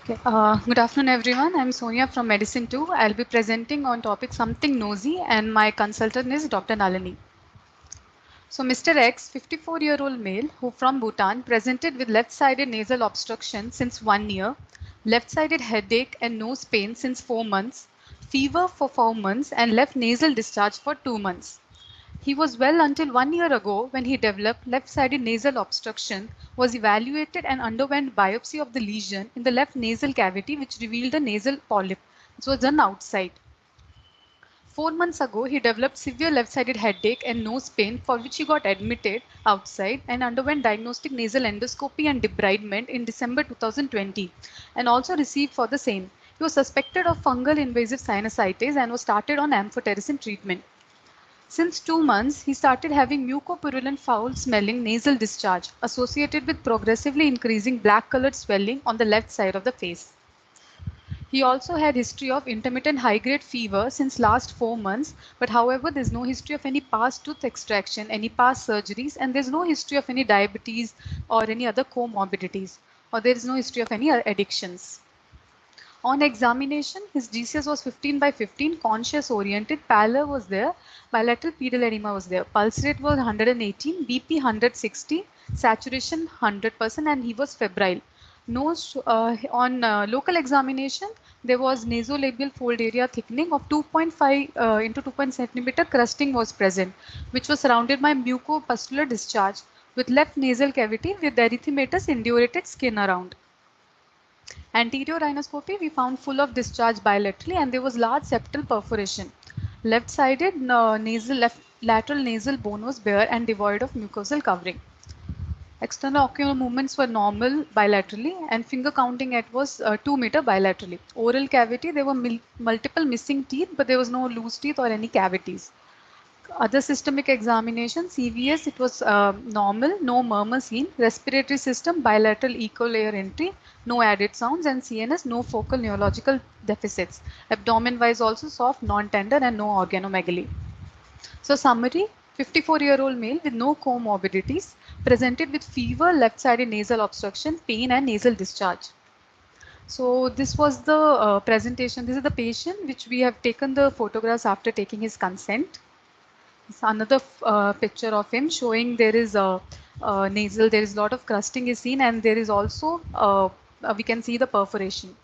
Okay. Good afternoon, everyone. I'm Sonia from Medicine 2. I'll be presenting on topic something nosy, and my consultant is Dr. Nalini. So, Mr. X, 54-year-old male who from Bhutan, presented with left-sided nasal obstruction since 1 year, left-sided headache and nose pain since 4 months, fever for 4 months, and left nasal discharge for 2 months. He was well until 1 year ago when he developed left-sided nasal obstruction, was evaluated and underwent biopsy of the lesion in the left nasal cavity which revealed a nasal polyp. This was done outside. 4 months ago, he developed severe left-sided headache and nose pain for which he got admitted outside and underwent diagnostic nasal endoscopy and debridement in December 2020 and also received for the same. He was suspected of fungal invasive sinusitis and was started on amphotericin treatment. Since 2 months, he started having mucopurulent foul smelling nasal discharge associated with progressively increasing black colored swelling on the left side of the face. He also had history of intermittent high-grade fever since last 4 months, but however, there's no history of any past tooth extraction, any past surgeries, and there's no history of any diabetes or any other comorbidities, or there is no history of any addictions. On examination, his GCS was 15 by 15, conscious oriented, pallor was there, bilateral pedal edema was there, pulse rate was 118, BP 160, saturation 100%, and he was febrile. On local examination, there was nasolabial fold area thickening of 2.5 into 2 centimeter crusting was present, which was surrounded by mucopustular discharge with left nasal cavity with erythematous indurated skin around. Anterior rhinoscopy, we found full of discharge bilaterally and there was large septal perforation. Left-sided lateral nasal bone was bare and devoid of mucosal covering. External ocular movements were normal bilaterally and finger counting at was 2 meter bilaterally. Oral cavity, there were multiple missing teeth, but there was no loose teeth or any cavities. Other systemic examination, CVS, it was normal, no murmur seen. Respiratory system, bilateral echo layer entry, no added sounds, and CNS, no focal neurological deficits. Abdomen-wise also soft, non-tender, and no organomegaly. So summary, 54-year-old male with no comorbidities, presented with fever, left-sided nasal obstruction, pain, and nasal discharge. So this was the presentation. This is the patient which we have taken the photographs after taking his consent. It's another picture of him showing there is a nasal, there is a lot of crusting is seen and there is also, we can see the perforation.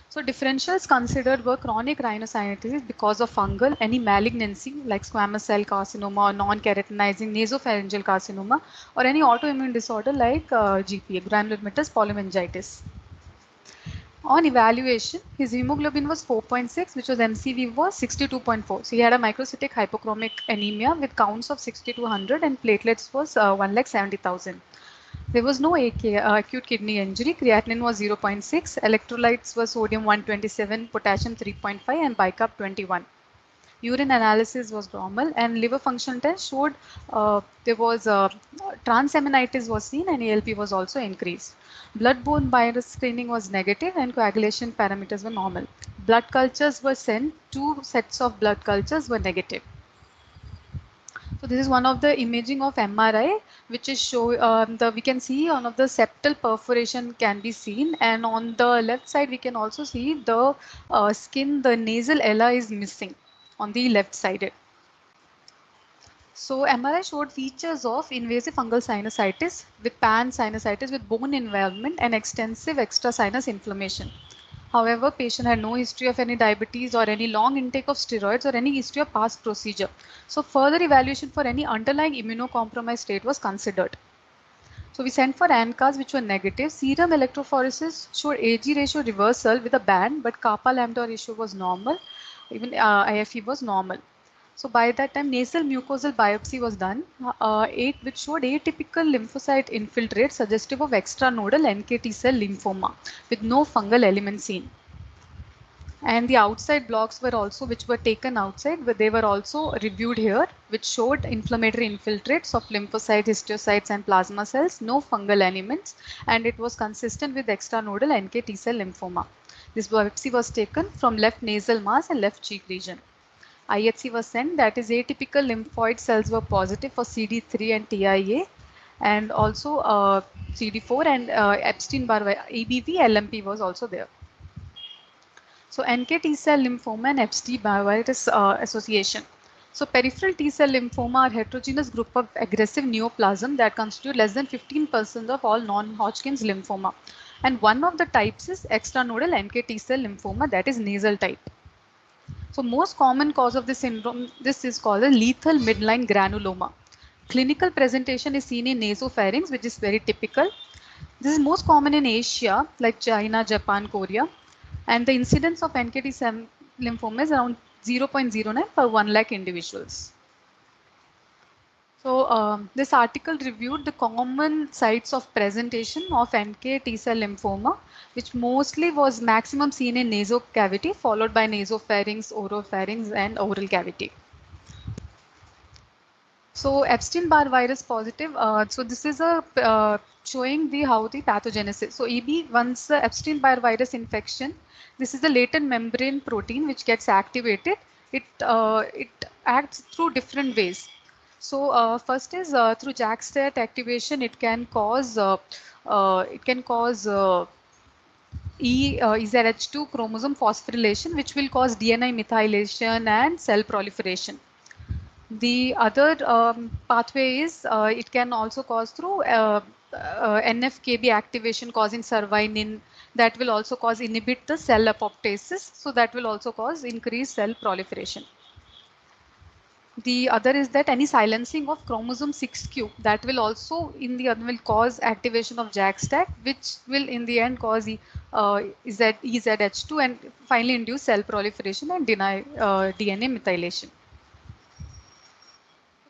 So differentials considered were chronic rhinosinusitis because of fungal, any malignancy like squamous cell carcinoma or non-keratinizing nasopharyngeal carcinoma or any autoimmune disorder like GPA, granulomatous polymeningitis. On evaluation, his hemoglobin was 4.6, which was MCV was 62.4. So he had a microcytic hypochromic anemia with counts of 60 to 100 and platelets was 1,70,000. There was no acute kidney injury. Creatinine was 0.6. Electrolytes were sodium 127, potassium 3.5 and bicarb 21. Urine analysis was normal and liver function test showed there was transaminitis was seen and ALP was also increased. Blood-borne virus screening was negative and coagulation parameters were normal. Blood cultures were sent. 2 sets of blood cultures were negative. So this is one of the imaging of MRI, which is we can see one of the septal perforation can be seen, and on the left side we can also see the skin, the nasal ella is missing on the left side. So MRI showed features of invasive fungal sinusitis with pansinusitis with bone involvement and extensive extrasinus inflammation. However, patient had no history of any diabetes or any long intake of steroids or any history of past procedure. So further evaluation for any underlying immunocompromised state was considered. So we sent for ANCAs which were negative. Serum electrophoresis showed AG ratio reversal with a band, but kappa lambda ratio was normal. Even IFE was normal. So by that time, nasal mucosal biopsy was done, which showed atypical lymphocyte infiltrate suggestive of extranodal NKT cell lymphoma with no fungal element seen. And the outside blocks were also, which were taken outside, but they were also reviewed here, which showed inflammatory infiltrates of lymphocytes, histiocytes, and plasma cells, no fungal elements, and it was consistent with extranodal NKT cell lymphoma. This biopsy was taken from left nasal mass and left cheek region. IHC was sent, that is atypical lymphoid cells were positive for CD3 and TIA, and also CD4 and Epstein-Barr EBV LMP was also there. So NK T cell lymphoma and Epstein-Barr virus association. So peripheral T cell lymphoma are heterogeneous group of aggressive neoplasm that constitute less than 15% of all non-Hodgkin's lymphoma. And one of the types is extranodal NK T cell lymphoma, that is nasal type. So most common cause of this syndrome, this is called a lethal midline granuloma. Clinical presentation is seen in nasopharynx, which is very typical. This is most common in Asia, like China, Japan, Korea. And the incidence of NKT lymphoma is around 0.09 per 1 lakh individuals. So this article reviewed the common sites of presentation of NK T cell lymphoma, which mostly was maximum seen in nasocavity, followed by nasopharynx, oropharynx, and oral cavity. So Epstein-Barr virus positive. So this is a showing how the pathogenesis. So EB, once the Epstein-Barr virus infection, this is the latent membrane protein which gets activated. It acts through different ways. So first is through JAK-STAT activation. It can cause EZH2 chromosome phosphorylation, which will cause DNA methylation and cell proliferation. The other pathway is it can also cause through NFKB activation causing cervinin, that will also cause inhibit the cell apoptosis, so that will also cause increased cell proliferation. The other is that any silencing of chromosome 6q, that will also in the other will cause activation of JAK-STAT, which will in the end cause EZH2 and finally induce cell proliferation and deny DNA methylation.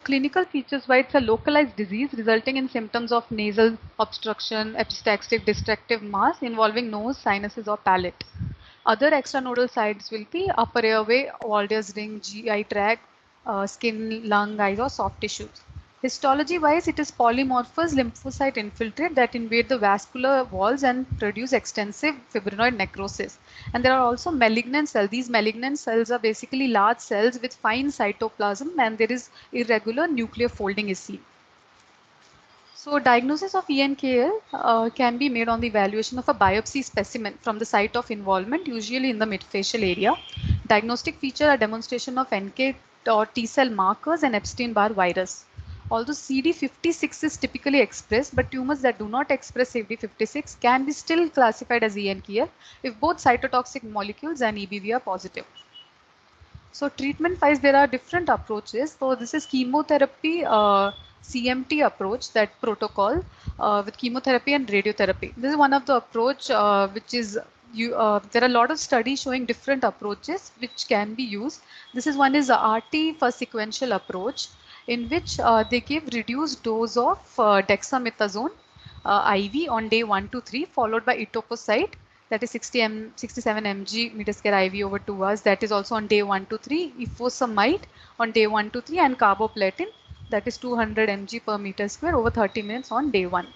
Clinical features wise, it's a localized disease resulting in symptoms of nasal obstruction, epistaxis, distractive mass involving nose, sinuses, or palate. Other extranodal sites will be upper airway, Walder's ring, GI tract, skin, lung, eyes, or soft tissues. Histology wise, it is polymorphous lymphocyte infiltrate that invade the vascular walls and produce extensive fibrinoid necrosis. And there are also malignant cells. These malignant cells are basically large cells with fine cytoplasm, and there is irregular nuclear folding is seen. So diagnosis of ENKL can be made on the evaluation of a biopsy specimen from the site of involvement, usually in the midfacial area. Diagnostic feature are demonstration of NK or T cell markers and Epstein-Barr virus. Although CD56 is typically expressed, but tumors that do not express CD56 can be still classified as ENKL if both cytotoxic molecules and EBV are positive. So treatment-wise, there are different approaches. So this is chemotherapy, CMT approach, that protocol with chemotherapy and radiotherapy. This is one of the approach which is there are a lot of studies showing different approaches which can be used. This is one is a RT for sequential approach, in which they give reduced dose of dexamethasone IV on day 1 to 3, followed by etoposide, that is 67 mg meter square IV over 2 hours. That is also on day 1 to 3. Ifosfamide on day 1 to 3 and carboplatin, that is 200 mg per meter square over 30 minutes on day 1.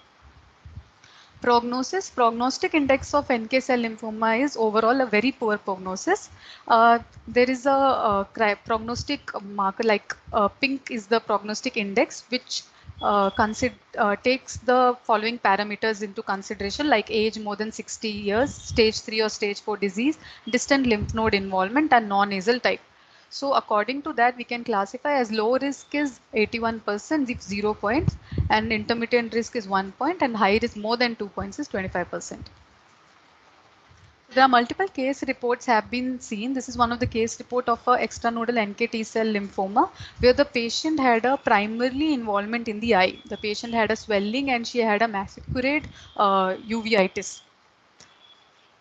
Prognosis, prognostic index of NK cell lymphoma is overall a very poor prognosis. There is a prognostic marker like pink is the prognostic index, which takes the following parameters into consideration, like age more than 60 years, stage 3 or stage 4 disease, distant lymph node involvement, and non-nasal type. So according to that, we can classify as low risk is 81% with 0 points, and intermediate risk is 1 point, and high risk more than 2 points is 25%. There are multiple case reports have been seen. This is one of the case report of a extranodal NK T cell lymphoma, where the patient had a primarily involvement in the eye. The patient had a swelling and she had a maculated uveitis.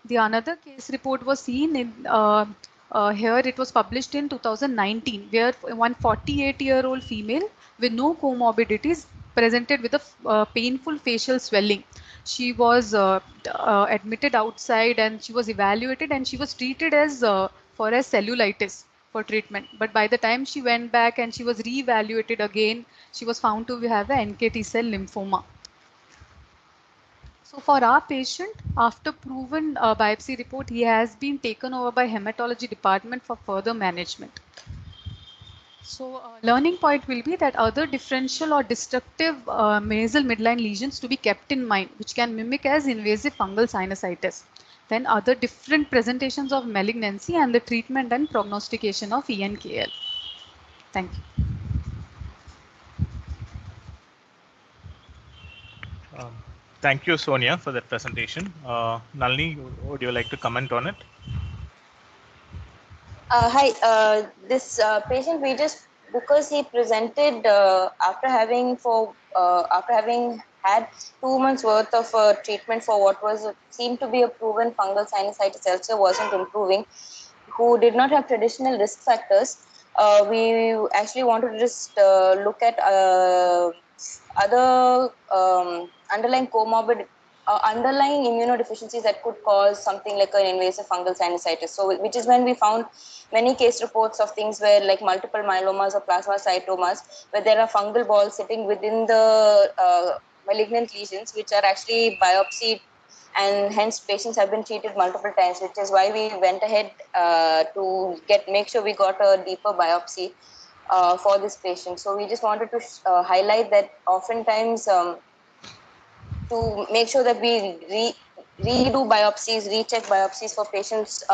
The another case report was seen in here it was published in 2019, where one 48-year-old female with no comorbidities presented with a painful facial swelling. She was admitted outside and she was evaluated and she was treated as for a cellulitis for treatment. But by the time she went back and she was re-evaluated again, she was found to have a NK T cell lymphoma. So for our patient, after proven biopsy report, he has been taken over by hematology department for further management. So learning point will be that other differential or destructive nasal midline lesions to be kept in mind, which can mimic as invasive fungal sinusitis. Then other different presentations of malignancy and the treatment and prognostication of ENKL. Thank you. Thank you, Sonia, for that presentation. Nalini, would you like to comment on it? Hi, this patient we just because he presented after having had 2 months worth of treatment for what was seemed to be a proven fungal sinusitis ulcer wasn't improving, who did not have traditional risk factors. We actually wanted to just look at other underlying comorbid underlying immunodeficiencies that could cause something like an invasive fungal sinusitis. So, which is when we found many case reports of things where like multiple myelomas or plasmacytomas, where there are fungal balls sitting within the malignant lesions, which are actually biopsied, and hence patients have been treated multiple times, which is why we went ahead to make sure we got a deeper biopsy for this patient. So we just wanted to highlight that oftentimes to make sure that we redo biopsies, recheck biopsies for patients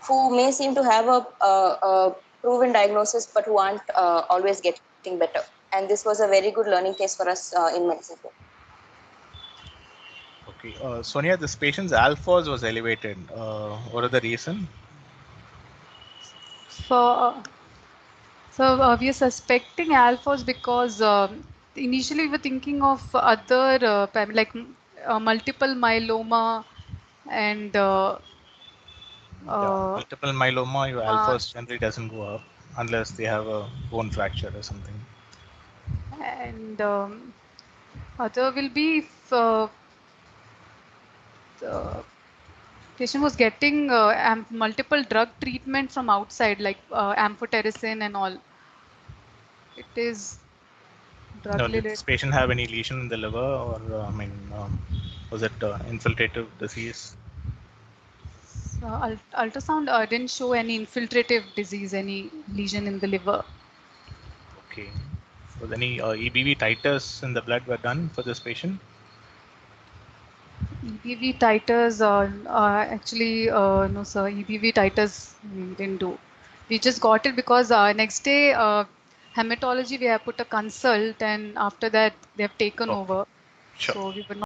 who may seem to have a proven diagnosis but who aren't always getting better. And this was a very good learning case for us in medicine. Okay, Sonia, this patient's alphas was elevated. What are the reason? So we are suspecting alphas because initially we were thinking of other multiple myeloma and Yeah, uh, multiple myeloma, your uh, alphas generally doesn't go up unless they have a bone fracture or something. and other will be if the patient was getting multiple drug treatment from outside, like amphotericin and all. It is drug No, did related. this patient have any lesion in the liver, or was it infiltrative disease? Ultrasound didn't show any infiltrative disease, any lesion in the liver. Okay. Was any EBV titers in the blood were done for this patient? EBV titers, actually, no, sir. EBV titers we didn't do. We just got it because next day, hematology, we have put a consult, and after that, they have taken Okay, over. sure. So we were not